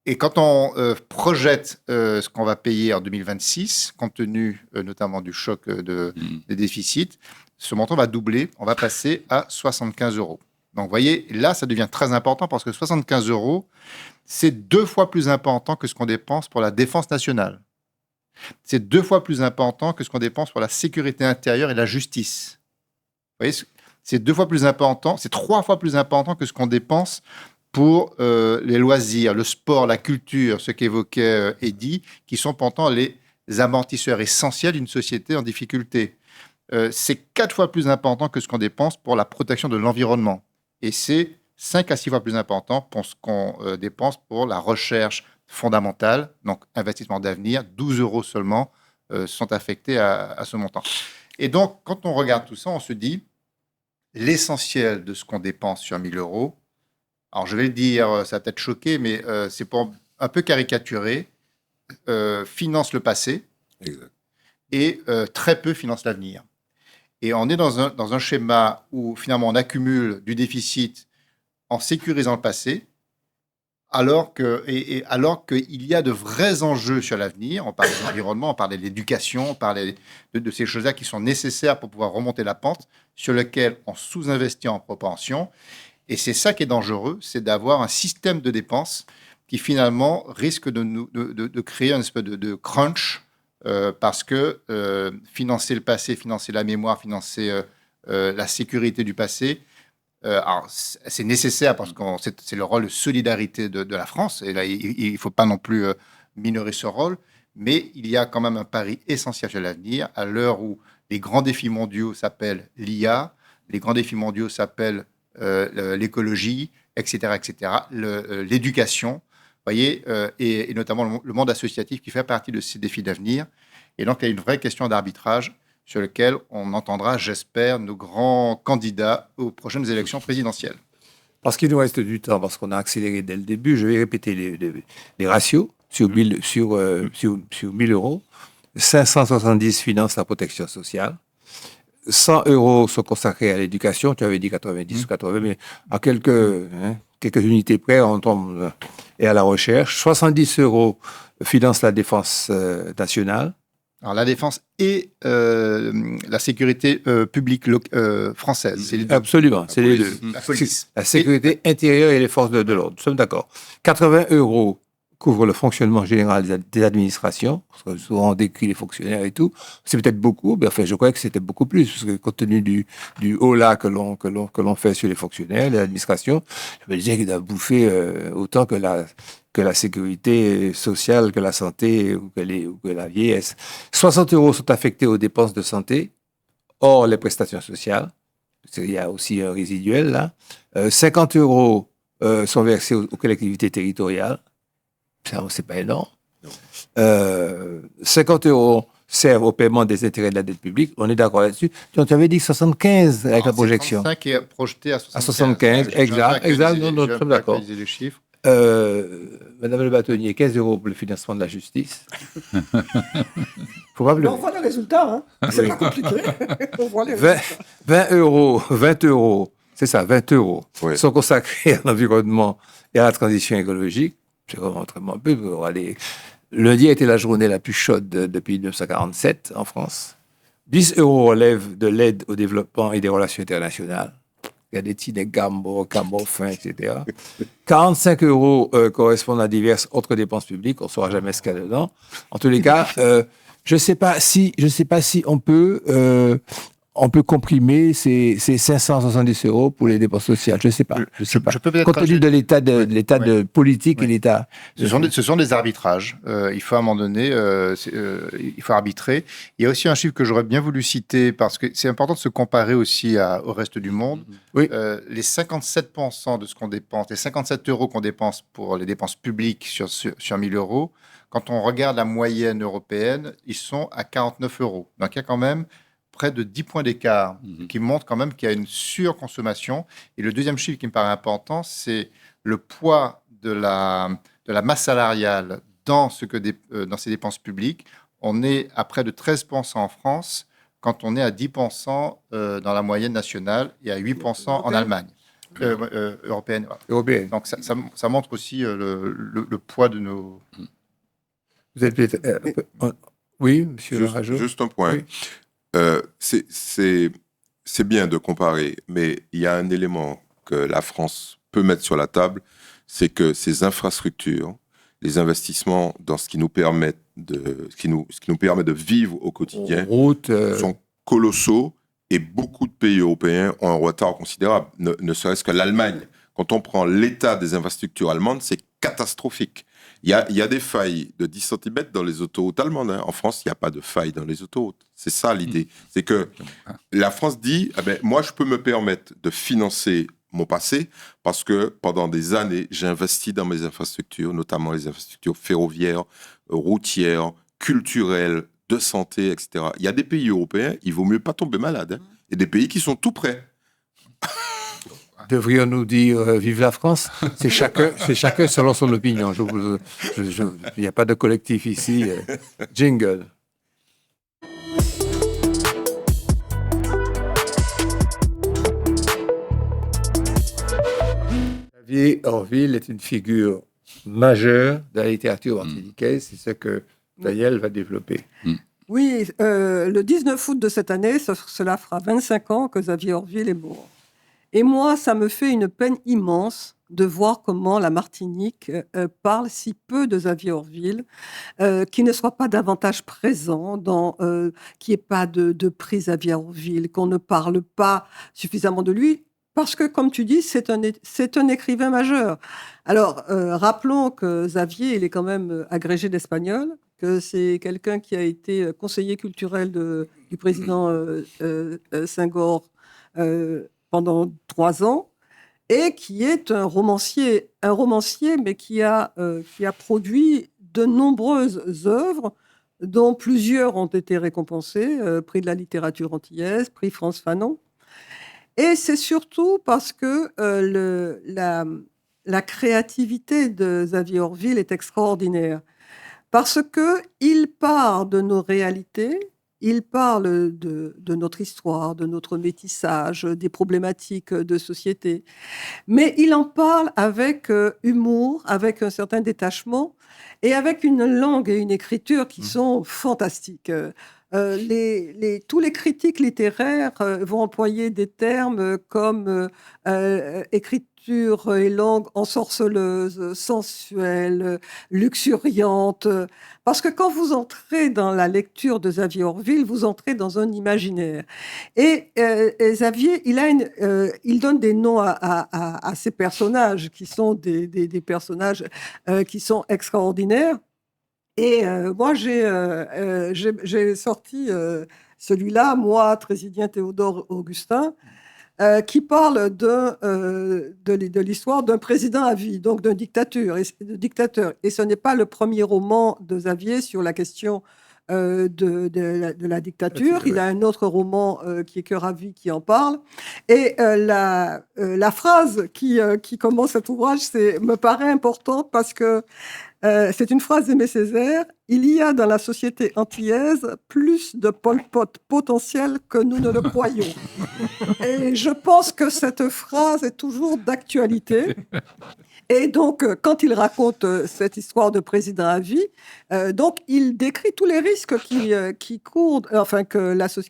Et quand on projette ce qu'on va payer en 2026, compte tenu notamment du choc des déficits, ce montant va doubler. On va passer à 75 €. Donc, vous voyez, là, ça devient très important parce que 75 € c'est 2 fois plus important que ce qu'on dépense pour la défense nationale. C'est 2 fois plus important que ce qu'on dépense pour la sécurité intérieure et la justice. Vous voyez, c'est 2 fois plus important, c'est 3 fois plus important que ce qu'on dépense pour les loisirs, le sport, la culture, ce qu'évoquait Eddy, qui sont pourtant les amortisseurs essentiels d'une société en difficulté. C'est 4 fois plus important que ce qu'on dépense pour la protection de l'environnement. Et c'est 5 à 6 fois plus important pour ce qu'on dépense pour la recherche fondamentale, donc investissement d'avenir. 12 € seulement sont affectés à ce montant. Et donc, quand on regarde tout ça, on se dit, l'essentiel de ce qu'on dépense sur 1 000 €, alors je vais le dire, ça va peut-être choquer, mais c'est pour un peu caricaturer, finance le passé Exact. et très peu finance l'avenir. Et on est dans un schéma où finalement on accumule du déficit en sécurisant le passé, alors qu'il y a de vrais enjeux sur l'avenir. On parlait de l'environnement, on parlait de l'éducation, on parlait de ces choses-là qui sont nécessaires pour pouvoir remonter la pente, sur lesquelles on sous-investit en proportion. Et c'est ça qui est dangereux, c'est d'avoir un système de dépenses qui finalement risque de créer une espèce de crunch, parce que financer le passé, financer la mémoire, financer la sécurité du passé, alors, c'est nécessaire parce que c'est le rôle de solidarité de la France. Et là, il ne faut pas non plus minorer ce rôle. Mais il y a quand même un pari essentiel sur l'avenir, à l'heure où les grands défis mondiaux s'appellent l'IA, les grands défis mondiaux s'appellent l'écologie, etc., etc., l'éducation, voyez, et notamment le monde associatif qui fait partie de ces défis d'avenir. Et donc, il y a une vraie question d'arbitrage sur lequel on entendra, j'espère, nos grands candidats aux prochaines élections présidentielles. Parce qu'il nous reste du temps, parce qu'on a accéléré dès le début, je vais répéter les ratios. Sur 1000 euros, 570 financent la protection sociale, 100 euros sont consacrés à l'éducation, tu avais dit 90 ou 80, mais à quelques unités près, on tombe, et à la recherche. 70 euros financent la défense nationale. Alors, la défense et la sécurité publique française. C'est les deux. Absolument, c'est les deux. La police. La sécurité intérieure et les forces de l'ordre, nous sommes d'accord. 80 euros couvrent le fonctionnement général des administrations, parce que souvent on décrit les fonctionnaires et tout. C'est peut-être beaucoup, mais enfin, je crois que c'était beaucoup plus, parce que compte tenu du haut-là que l'on fait sur les fonctionnaires, les administrations, je me disais qu'il doit bouffer autant que la sécurité sociale, que la santé ou que la vieillesse. 60 euros sont affectés aux dépenses de santé, hors les prestations sociales. Il y a aussi un résiduel là. 50 euros sont versés aux collectivités territoriales. Ça, c'est pas énorme. 50 euros servent au paiement des intérêts de la dette publique. On est d'accord là-dessus. Tu avais dit 75 avec la projection. 65 est projeté à 75. À 75, exact. Nous sommes d'accord. Les chiffres. Madame le bâtonnier, 15 euros pour le financement de la justice. Faut pas On voit les résultats, hein. C'est pas compliqué. On voit les résultats. 20 euros, c'est ça, 20 euros Ouais. sont consacrés à l'environnement et à la transition écologique. Je remonte un peu pour aller. Lundi a été la journée la plus chaude depuis 1947 en France. 10 euros relèvent de l'aide au développement et des relations internationales. Il y a des petits des Gambo, fin, etc. 45 euros correspondent à diverses autres dépenses publiques. On ne saura jamais ce qu'il y a dedans. En tous les cas, je ne sais pas si on peut comprimer ces 570 euros pour les dépenses sociales. Je ne sais pas. Je peux peut-être compte tenu de l'état de politique et l'état. Ce sont des arbitrages. Il faut à un moment donné, il faut arbitrer. Il y a aussi un chiffre que j'aurais bien voulu citer parce que c'est important de se comparer aussi au reste du monde. Oui. Les 57% de ce qu'on dépense, les 57 euros qu'on dépense pour les dépenses publiques sur 1000 euros, quand on regarde la moyenne européenne, ils sont à 49 euros. Donc il y a quand même près de 10 points d'écart, qui montrent quand même qu'il y a une surconsommation. Et le deuxième chiffre qui me paraît important, c'est le poids de la masse salariale dans ces dépenses publiques. On est à près de 13% en France, quand on est à 10% dans la moyenne nationale et à 8% en Allemagne. Européenne. Voilà. Européenne. Donc ça montre aussi le poids de nos... Vous êtes peut-être... oui, monsieur Rajo. Juste un point. Oui. C'est bien de comparer, mais il y a un élément que la France peut mettre sur la table, c'est que ces infrastructures, les investissements dans ce qui nous permet de vivre au quotidien, sont colossaux, et beaucoup de pays européens ont un retard considérable, ne serait-ce que l'Allemagne. Quand on prend l'état des infrastructures allemandes, c'est catastrophique. Il y a des failles de 10 cm dans les autoroutes allemandes. Hein. En France, il n'y a pas de failles dans les autoroutes. C'est ça l'idée. C'est que la France dit, moi, je peux me permettre de financer mon passé parce que pendant des années, j'ai investi dans mes infrastructures, notamment les infrastructures ferroviaires, routières, culturelles, de santé, etc. Il y a des pays européens, il vaut mieux pas tomber malade. Hein. Et des pays qui sont tout près. Devrions-nous dire vive la France? C'est chacun selon son opinion. Il n'y a pas de collectif ici. Jingle. Xavier Orville est une figure majeure de la littérature martiniquaise. C'est ce que Daniel va développer. Oui, le 19 août de cette année, cela fera 25 ans que Xavier Orville est mort. Et moi, ça me fait une peine immense de voir comment la Martinique parle si peu de Xavier Orville, qu'il ne soit pas davantage présent, qu'il n'y ait pas de prix Xavier Orville, qu'on ne parle pas suffisamment de lui, parce que, comme tu dis, c'est un écrivain majeur. Alors, rappelons que Xavier, il est quand même agrégé d'espagnol, que c'est quelqu'un qui a été conseiller culturel du président Senghor pendant 3 ans, et qui est un romancier, mais qui a produit de nombreuses œuvres, dont plusieurs ont été récompensées, prix de la littérature antillaise, prix France Fanon. Et c'est surtout parce que la créativité de Xavier Orville est extraordinaire. Parce qu'il part de nos réalités, il parle de notre histoire, de notre métissage, des problématiques de société. Mais il en parle avec humour, avec un certain détachement et avec une langue et une écriture qui sont fantastiques. Tous les critiques littéraires vont employer des termes comme écriture et langue ensorceleuse, sensuelle, luxuriante. Parce que quand vous entrez dans la lecture de Xavier Orville, vous entrez dans un imaginaire. Et Xavier, il donne des noms à ces personnages qui sont des personnages qui sont extraordinaires. Et moi, j'ai sorti celui-là, moi, Trésidien Théodore Augustin, qui parle de l'histoire d'un président à vie, donc d'un dictateur. Et ce n'est pas le premier roman de Xavier sur la question de la dictature. Il a un autre roman qui est Cœur à vie qui en parle. Et la phrase qui commence cet ouvrage me paraît importante parce que c'est une phrase d'Aimé Césaire. Il y a dans la société antillaise plus de Pol Pot potentiel que nous ne le croyons. Et je pense que cette phrase est toujours d'actualité. Et donc, quand il raconte cette histoire de président à vie, donc il décrit tous les risques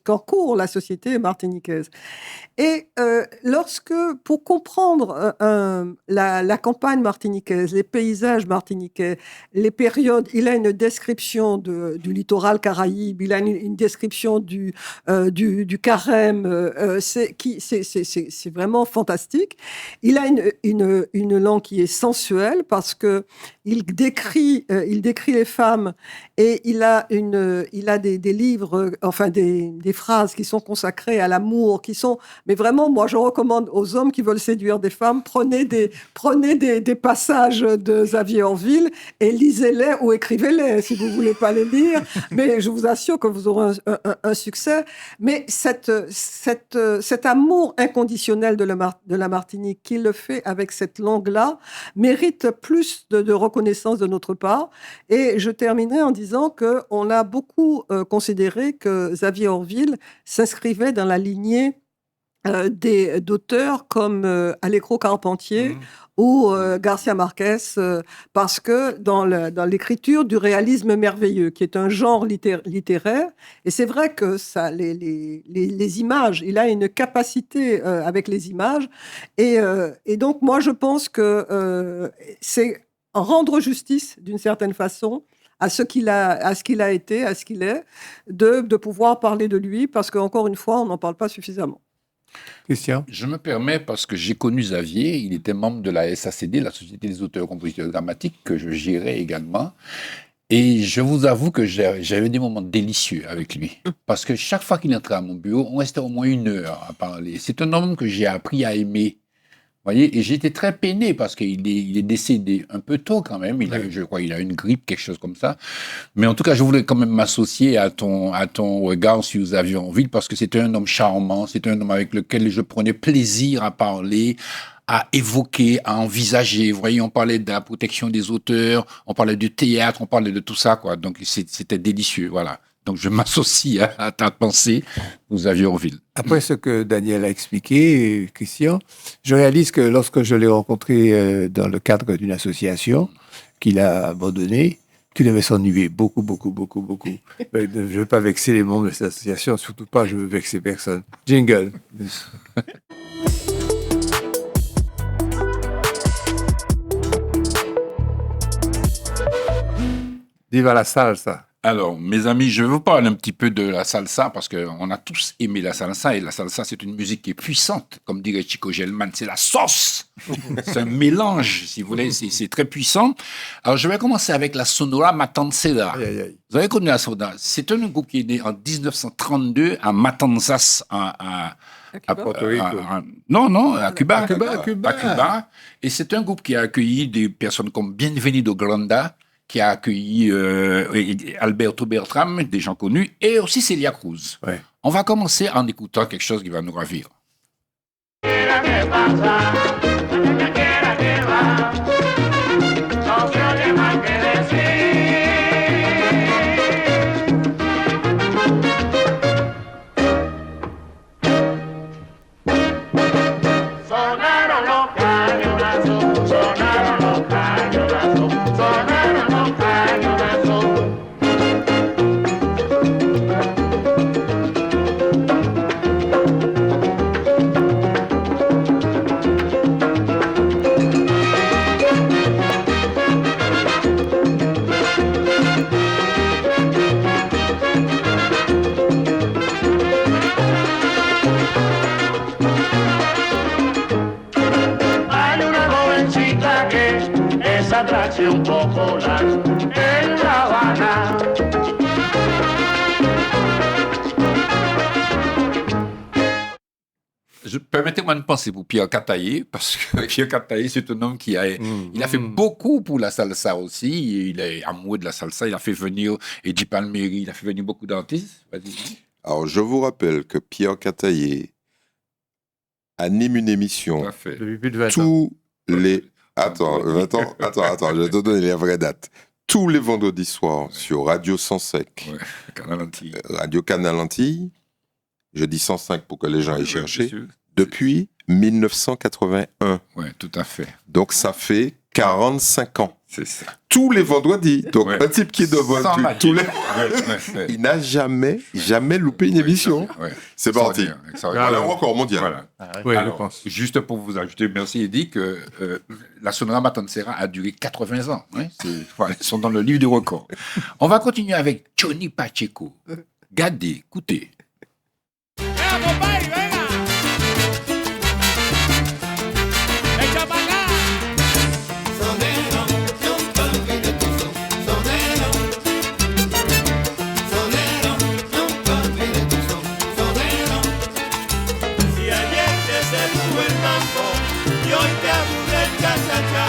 qu'encourt la société martiniquaise. Et pour comprendre la campagne martiniquaise, les paysages martiniquais, les périodes, il a une description du littoral caraïbe, il a une description du carême, c'est vraiment fantastique. Il a une langue qui est sensuelle parce que il décrit les femmes et il a des livres, enfin des phrases qui sont consacrées à l'amour, mais vraiment, moi, je recommande aux hommes qui veulent séduire des femmes, prenez des passages de Xavier Orville et lisez-les ou écrivez-les si vous voulez pas les lire. Mais je vous assure que vous aurez un succès. Mais cet amour inconditionnel de la Martinique, qu'il le fait avec cette langue-là, mérite plus de reconnaissance de notre part. Et je terminerai en disant qu'on a beaucoup considéré que Xavier Orville s'inscrivait dans la lignée d'auteurs comme Alejandro Carpentier ou Garcia Marquez, parce que dans l'écriture du réalisme merveilleux, qui est un genre littéraire, et c'est vrai que les images, il a une capacité avec les images, et donc moi je pense que c'est rendre justice d'une certaine façon à ce qu'il a été, à ce qu'il est, de pouvoir parler de lui, parce qu'encore une fois, on n'en parle pas suffisamment. Christian? Je me permets, parce que j'ai connu Xavier, il était membre de la SACD, la Société des auteurs et compositeurs dramatiques, que je gérais également. Et je vous avoue que j'avais des moments délicieux avec lui. Parce que chaque fois qu'il entrait à mon bureau, on restait au moins 1 heure à parler. C'est un homme que j'ai appris à aimer. Voyez, et j'étais très peiné parce qu'il est décédé un peu tôt quand même. Je crois qu'il a une grippe, quelque chose comme ça. Mais en tout cas, je voulais quand même m'associer à ton regard sur Xavier Orville parce que c'était un homme charmant, c'était un homme avec lequel je prenais plaisir à parler, à évoquer, à envisager. Vous voyez, on parlait de la protection des auteurs, on parlait du théâtre, on parlait de tout ça, quoi. Donc c'était délicieux, voilà. Donc, je m'associe à ta pensée pour Xavier-Ville. Après ce que Daniel a expliqué, Christian, je réalise que lorsque je l'ai rencontré dans le cadre d'une association qu'il a abandonnée, qu'il devait s'ennuyer beaucoup. Mais je ne veux pas vexer les membres de cette association, surtout pas, je veux vexer personne. Jingle. Viva la salsa. Alors, mes amis, je vais vous parler un petit peu de la salsa parce qu'on a tous aimé la salsa et la salsa, c'est une musique qui est puissante. Comme dirait Chico Gelman, c'est la sauce. C'est un mélange, si vous voulez, c'est très puissant. Alors, je vais commencer avec la Sonora Matancera. Aïe, aïe, aïe. Vous avez connu la Sonora? C'est un groupe qui est né en 1932 à Matanzas, À à Cuba. Porto Rico. non, à Cuba. À Cuba. Et c'est un groupe qui a accueilli des personnes comme Bienvenido Granda, qui a accueilli Alberto Bertram, des gens connus, et aussi Celia Cruz. Ouais. On va commencer en écoutant quelque chose qui va nous ravir. Sonaron los cañonazos, sonaron los cañonazos, sonaron los cañonazos. Hay una jovencita que es atracción popular en La Habana. Permettez-moi de penser pour Pierre Cataillé, parce que Pierre Cataillé, c'est un homme qui a, il a fait beaucoup pour la salsa aussi. Il est amoureux de la salsa. Il a fait venir Eddie Palmieri, il a fait venir beaucoup d'artistes. Vas-y. Alors, je vous rappelle que Pierre Cataillé anime une émission Tout à fait. Depuis plus de 20 ans. tous les... Attends, je vais te donner les vraies dates. Tous les vendredis soirs sur Radio 105, Ouais, Canal Antille. Radio Canal Antille, je dis 105 pour que les gens aient cherché, Bien sûr. depuis 1981. Ouais, tout à fait. Donc, ça fait 45 ans. C'est ça. Tous les vendredis. Donc, Ouais. un type qui devrait Sans tous les... Ouais. Il n'a jamais loupé une émission. Ouais. C'est parti. Extraordinaire. Voilà, record mondial. Voilà. Oui, Alors, je pense. juste pour vous ajouter, merci Eddie, que la Sonora Matancera a duré 80 ans. Hein. Voilà, ils sont dans le livre des records. On va continuer avec Johnny Pacheco. Gardez, écoutez. Si ayer te sedujo el mambo y hoy te aburre el cha-cha-cha,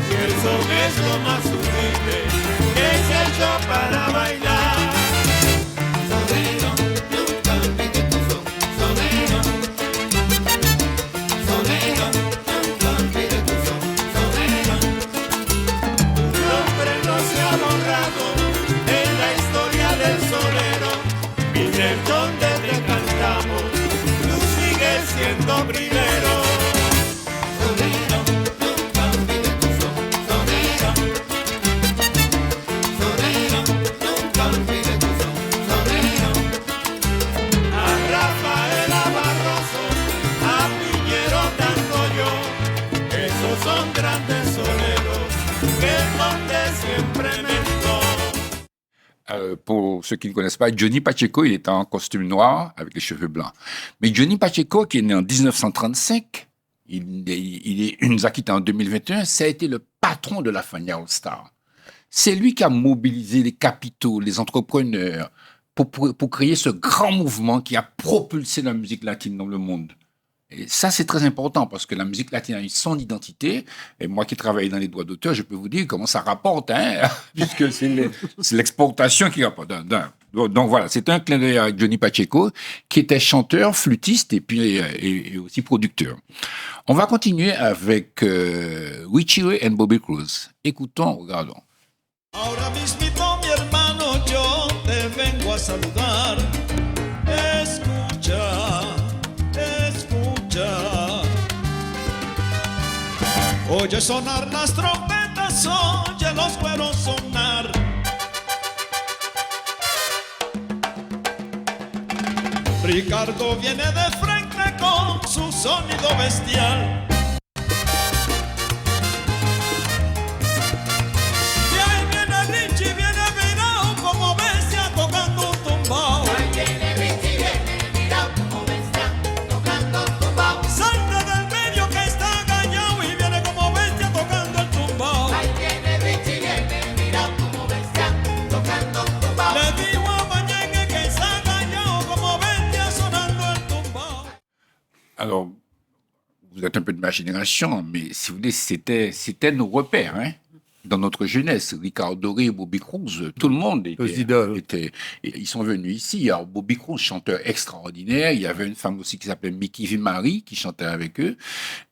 si el son es lo más humilde que se ha hecho para bailar. Tu nombre no se ha borrado en la historia del sonero, Miguel, donde te cantamos, tú sigues siendo primero. A Rafaela Barroso, a Piñero tanto yo, esos son grandes soneros que el monde siempre mentó. Pour ceux qui ne connaissent pas, Johnny Pacheco, il est en costume noir avec les cheveux blancs. Mais Johnny Pacheco, qui est né en 1935, il nous a quittés en 2021, ça a été le patron de la Fania All Star. C'est lui qui a mobilisé les capitaux, les entrepreneurs, pour créer ce grand mouvement qui a propulsé la musique latine dans le monde. Et ça, c'est très important parce que la musique latine a eu son identité. Et moi qui travaille dans les droits d'auteur, je peux vous dire comment ça rapporte, hein, puisque c'est l'exportation qui rapporte. Donc voilà, c'est un clin d'œil avec Johnny Pacheco, qui était chanteur, flûtiste et puis et aussi producteur. On va continuer avec Richie Ray and Bobby Cruz. Écoutons, regardons. Ahora mismito, mi hermano, yo te vengo a saludar. Escucha, escucha. Oye sonar las trompetas, oye los cueros sonar. Ricardo viene de frente con su sonido bestial. Y ahí viene Richie, viene virado como bestia tocando un tumbao. Ahí viene Richie, viene mirado como bestia tocando un tumbao. Salta del medio que está callado y viene como bestia tocando el tumbao. Ahí viene Richie, viene mirado como bestia tocando un tumbao. Le digo a Mañeque que está callado como bestia sonando el tumbao. Alors, vous êtes un peu de ma génération, mais si vous voulez, c'était nos repères, hein. Dans notre jeunesse, Ricardo Doré, Bobby Cruz, tout le monde Aux idoles. ils sont venus ici. Alors, Bobby Cruz, chanteur extraordinaire. Il y avait une femme aussi qui s'appelait Mickey Vimari qui chantait avec eux.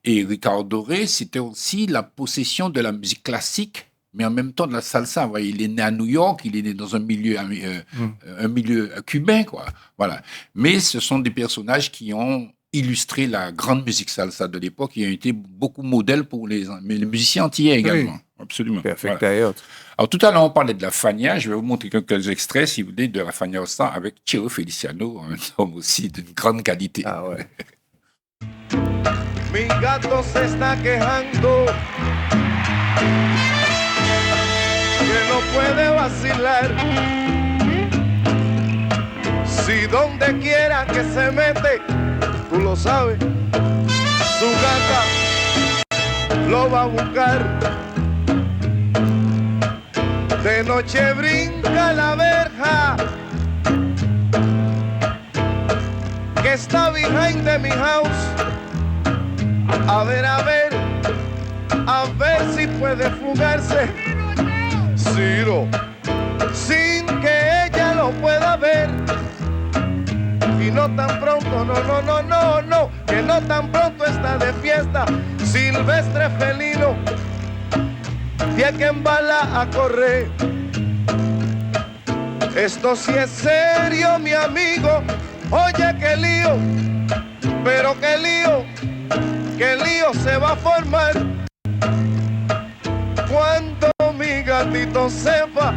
Et Ricardo Doré, c'était aussi la possession de la musique classique, mais en même temps de la salsa. Vous voyez, il est né à New York, il est né dans un milieu cubain, quoi. Voilà. Mais ce sont des personnages qui ont illustré la grande musique salsa de l'époque, qui ont été beaucoup modèles pour les musiciens antillais également. Oui. Absolument. Perfect Voilà. Ayot. Alors, tout à l'heure, on parlait de la Fania. Je vais vous montrer quelques extraits, si vous voulez, de la Fania Osta avec Cheo Feliciano, un homme aussi d'une grande qualité. Ah ouais. Mi gato se está quejando que no puede vacilar. Si donde quiera que se mete, tú lo sabes, su gata lo va a buscar. De noche brinca la verja que está behind de mi house. A ver si puede fugarse. Ciro, sin que ella lo pueda ver. Y no tan pronto, no, que no tan pronto está de fiesta. Silvestre felino, tiene que embala a correr. Esto sí es serio, mi amigo. Oye, qué lío, pero qué lío se va a formar cuando mi gatito sepa.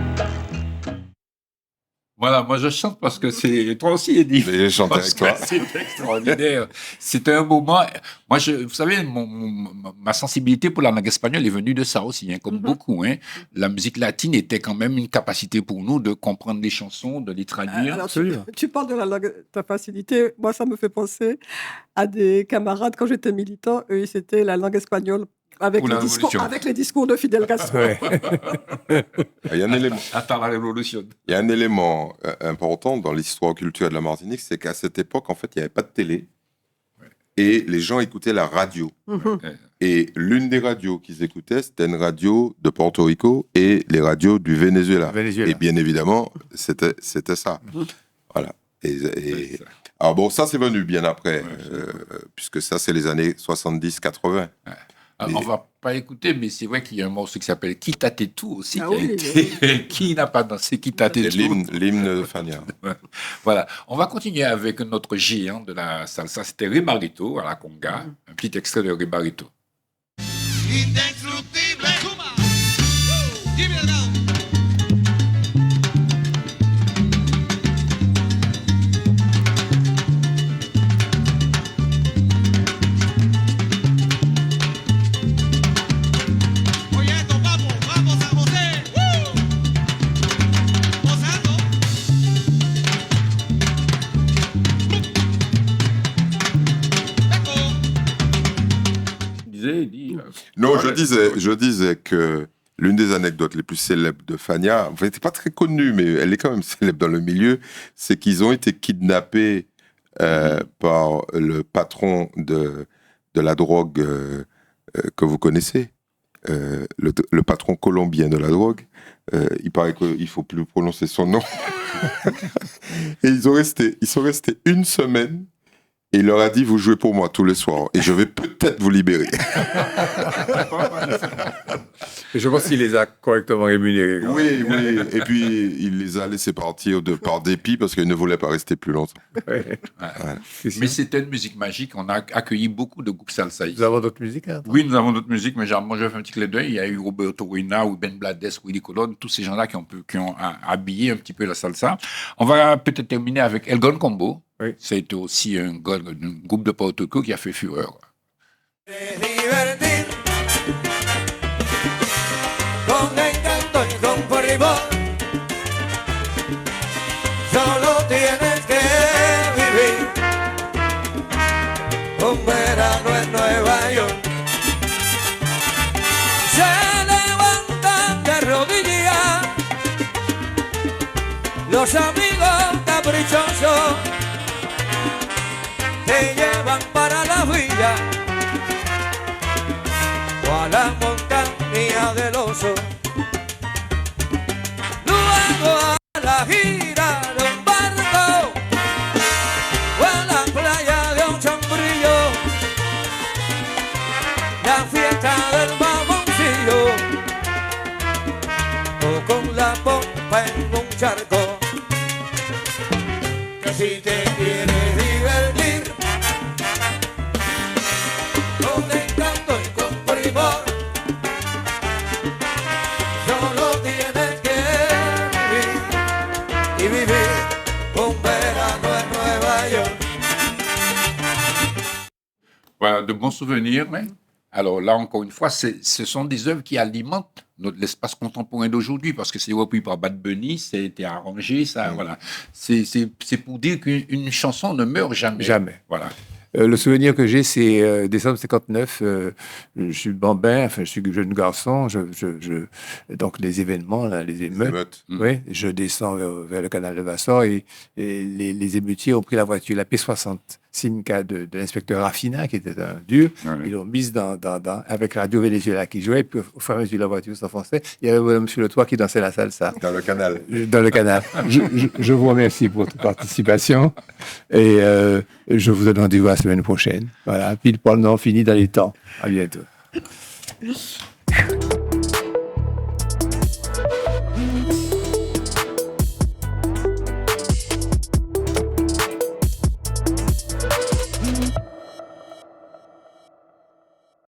Voilà, moi je chante parce que c'est... Toi aussi, Eddie. Mais je chante Parce avec toi. que c'est extraordinaire. C'était un moment... Moi, vous savez, ma sensibilité pour la langue espagnole est venue de ça aussi, hein, comme beaucoup. Hein. La musique latine était quand même une capacité pour nous de comprendre les chansons, de les traduire. Alors, tu parles de la langue, ta facilité. Moi, ça me fait penser à des camarades quand j'étais militant. Eux, c'était la langue espagnole avec, Pour la révolution. avec les discours de Fidel Castro. Ouais. Il y a un élément, Attends la révolution. il y a un élément important dans l'histoire culturelle de la Martinique, c'est qu'à cette époque, en fait, il n'y avait pas de télé. Et les gens écoutaient la radio. Et l'une des radios qu'ils écoutaient, c'était une radio de Porto Rico et les radios du Venezuela. Venezuela. Et bien évidemment, c'était ça. Voilà. C'est ça. Alors bon, ça c'est venu bien après, puisque ça c'est les années 70-80. Alors, on va pas écouter, mais c'est vrai qu'il y a un morceau qui s'appelle Quítate tú aussi. Ah qui a oui, été- Qui n'a pas dansé Quítate C'est tú? l'hymne de Fania. Voilà. On va continuer avec notre géant de la salsa. C'était Ribarito à la conga. Un petit extrait de Ribarito. Indestructible. Give me now. Oye, esto, vamos San José. Gozando. Non, je disais que l'une des anecdotes les plus célèbres de Fania, en fait, elle n'était pas très connue, mais elle est quand même célèbre dans le milieu, c'est qu'ils ont été kidnappés par le patron de la drogue que vous connaissez, le patron colombien de la drogue. Il paraît qu'il ne faut plus prononcer son nom. Et ils sont restés une semaine Et il leur a dit, vous jouez pour moi tous les soirs et je vais peut-être vous libérer. Et je pense qu'il les a correctement rémunérés. quand même. Oui. Et puis, il les a laissés partir par dépit parce qu'ils ne voulaient pas rester plus longtemps. Ouais. Mais c'était une musique magique. On a accueilli beaucoup de groupes salsa ici. Nous avons d'autres musiques, hein? Oui, nous avons d'autres musiques, mais moi, je vais faire un petit clin d'œil. Il y a eu Roberto Ruina ou Ben Blades, Willy Colon, tous ces gens-là qui ont habillé un petit peu la salsa. On va peut-être terminer avec El Gon Combo. Oui. C'était aussi un groupe de Porto Rico qui a fait fureur. Divertir con encanto y con fervor. Solo tienes que vivir un verano en Nueva York. Se levantan de rodillas los amigos caprichosos, te llevan para la villa o a la montaña del oso, luego a la gira de un barco o a la playa de un sombrillo, la fiesta del mamoncillo o con la pompa en un charco. Que si te quieres divertir con encanto y con primor, solo tienes que vivir y vivir un verano en Nueva York. Voilà, de bons souvenirs. Mais... Alors là, encore une fois, ce sont des œuvres qui alimentent l'espace contemporain d'aujourd'hui, parce que c'est repris par Bad Bunny, c'était arrangé, ça, voilà. C'est pour dire qu'une chanson ne meurt jamais. Jamais. Voilà. Le souvenir que j'ai, c'est décembre 59. Je suis bambin, enfin, je suis jeune garçon. Donc, les événements, là, les émeutes. Oui, je descends vers le canal de Vassor et les émeutiers ont pris la voiture, la P60 Simca de l'inspecteur Raffina, qui était un dur. Ouais. Ils l'ont mise avec Radio Venezuela qui jouait. Puis, au fur et à mesure, la voiture s'enfonçait. Il y avait un bonhomme sur le toit qui dansait la salsa. Dans le canal. Dans le canal. Je vous remercie pour votre participation et je vous donne rendez-vous la semaine prochaine. Voilà, pile poil, non, fini dans les temps. À bientôt.